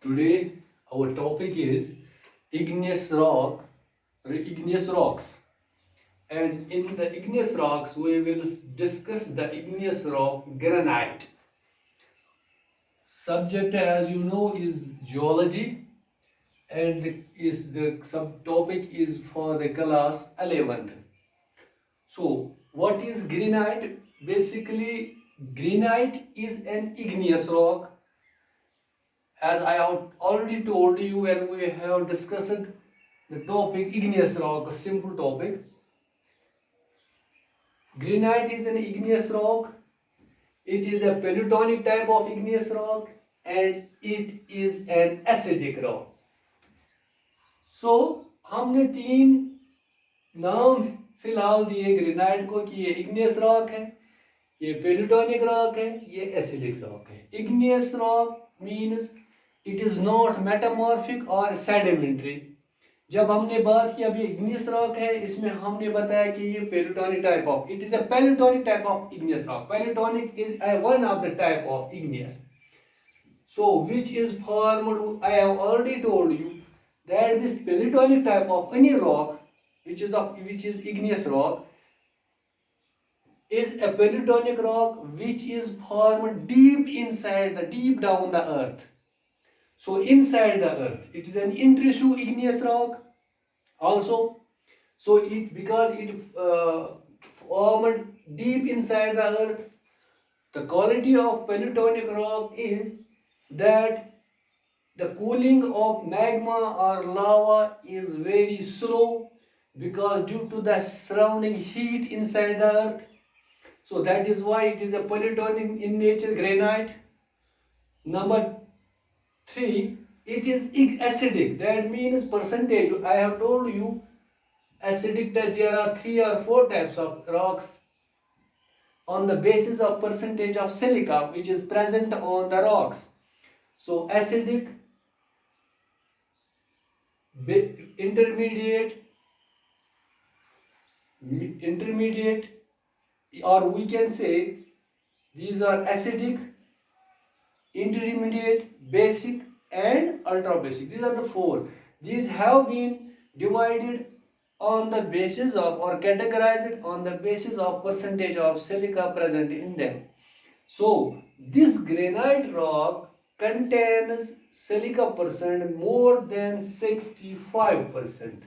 Today our topic is igneous rock or igneous rocks. And in the igneous rocks we will discuss the igneous rock granite. Subject, as you know, is geology, and the subtopic is for the class 11th. So what is granite? Basically, granite is an igneous rock. As I have already told you when we have discussed the topic igneous rock, a simple topic. Granite is an igneous rock. It is a polytonic type of igneous rock and it is an acidic rock. So हमने तीन नाम फिलहाल दिए granite को कि ये igneous rock है, ये पेलिटोनिक रॉक है, ये एसिडिक रॉक है. Igneous rock means it is not metamorphic और सेडिमेंट्री. जब हमने बात की अभी इग्नियस रॉक है, इसमें हमने बताया कि ये plutonic type of, it is a plutonic type of igneous rock. Plutonic is one of the type of igneous. So which is formed, I have already told you that this peritonic type of any rock which is igneous rock is a peritonic rock which is formed deep down the earth. So inside the earth it is an intrusive igneous rock also. So it because it formed deep inside the earth, the quality of peritonic rock is that the cooling of magma or lava is very slow because due to the surrounding heat inside the earth. So that is why it is a polytonic in nature granite. Number 3, it is acidic. That means percentage. I have told you acidic that there are 3 or 4 types of rocks on the basis of percentage of silica which is present on the rocks. So acidic, intermediate, or we can say these are acidic, intermediate, basic and ultra basic. These are the 4. These have been divided on the basis of or categorized on the basis of percentage of silica present in them. So this granite rock contains silica percent more than 65%.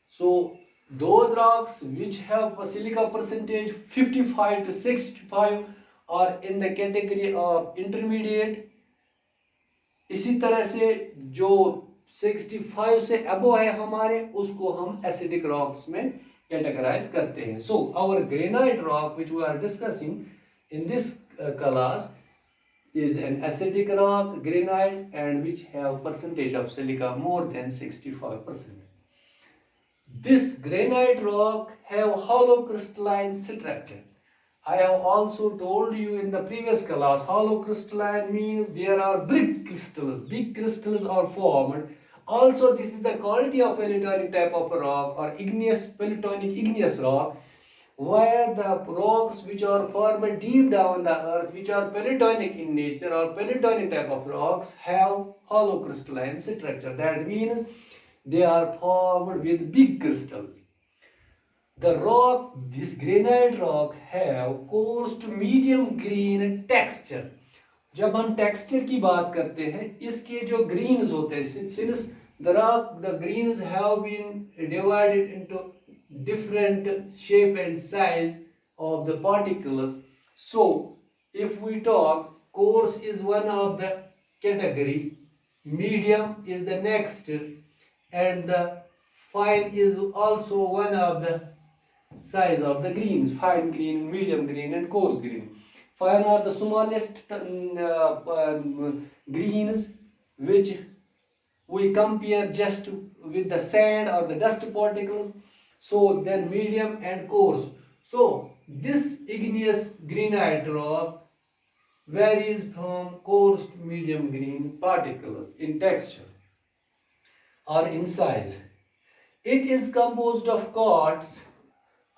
So those rocks which have a silica percentage 55 to 65 are in the category of intermediate. इसी तरह से जो 65 से अबो है हमारे, उसको हम acidic rocks में कैटेगराइज करते हैं. So our granite rock which we are discussing in this class is an acidic rock, granite, and which have percentage of silica more than 65%. This granite rock have hollow crystalline structure. I have also told you in the previous class, hollow crystalline means there are big crystals are formed. Also this is the quality of peritonic type of rock or peritonic igneous rock, where the rocks which are formed deep down the earth, which are peritonic in nature or peritonic type of rocks, have hollow crystalline structure. That means they are formed with big crystals. The rock, this granite rock have coarse to medium green texture. जब हम texture की बात करते हैं, इसके जो Green's होते हैं, since the greens have been divided into different shape and size of the particles. So if we talk, coarse is one of the category, medium is the next, and the fine is also one of the size of the greens: fine green, medium green and coarse green. Fine are the smallest greens which we compare just with the sand or the dust particles. So then medium and coarse. So this igneous granite rock varies from coarse to medium green particles in texture or in size. It is composed of quartz,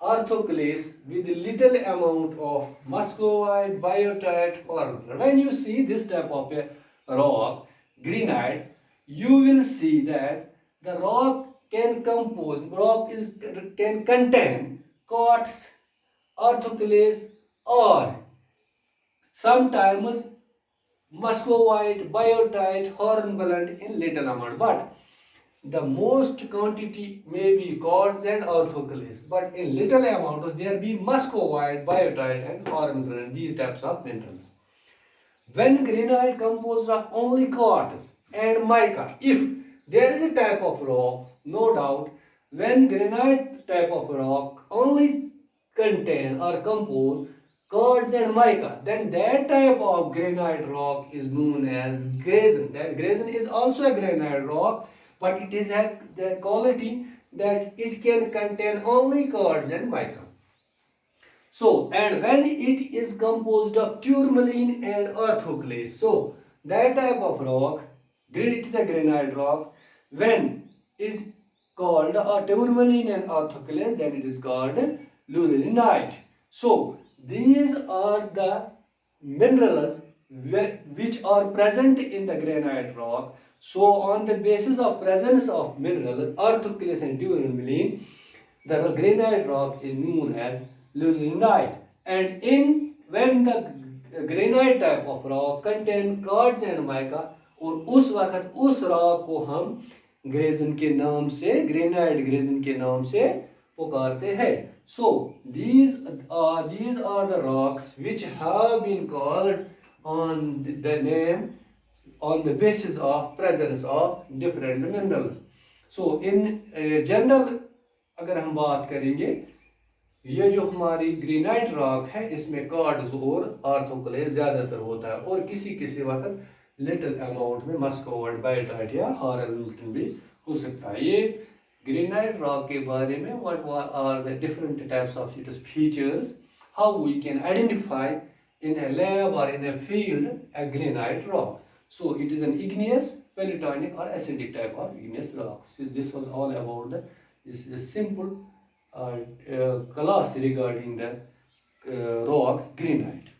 orthoclase with little amount of muscovite, biotite formula. When you see this type of a rock, granite, you will see that the rock can contain quartz, orthoclase, or sometimes muscovite, biotite, hornblende in little amount. But the most quantity may be quartz and orthoclase, but in little amounts there be muscovite, biotite, and hornblende, these types of minerals. When granite composed of only quartz and mica, if there is a type of rock, no doubt, when granite type of rock only contain or compose quartz and mica, then that type of granite rock is known as grazen. That grazen is also a granite rock, but it is the quality that it can contain only quartz and mica. So, and when it is composed of tourmaline and orthoclase, so that type of rock, it is a granite rock. When it called a tourmaline and orthoclase, then it is called lutherite. So, these are the minerals which are present in the granite rock. So, on the basis of presence of minerals, orthoclase and tourmaline, the granite rock is known as lutherite. And in when the granite type of rock contain quartz and mica, और उस वक्त उस rock को हम ग्रेजन के नाम से, granite ग्रेजन के नाम से पुकारते हैं. So these are the rocks which have been called on the name on the basis of presence of different minerals. So in general अगर हम बात करेंगे, ये जो हमारी ग्रेनाइट रॉक है इसमें कार्ड्स और आर्थोक्लेज ज्यादातर होता है, और किसी किसी वक्त लिटिल अमाउंट में मस्कोवाइट, बायोटाइट या हॉर्नब्लेंड भी हो सकता है. ये ग्रेनाइट रॉक के बारे में what are the different types of its features, how we can identify in a lab or in a field a granite rock. So it is an igneous, polytonic or acidic type of igneous rock. So this was all about this is a simple class regarding the rock granite.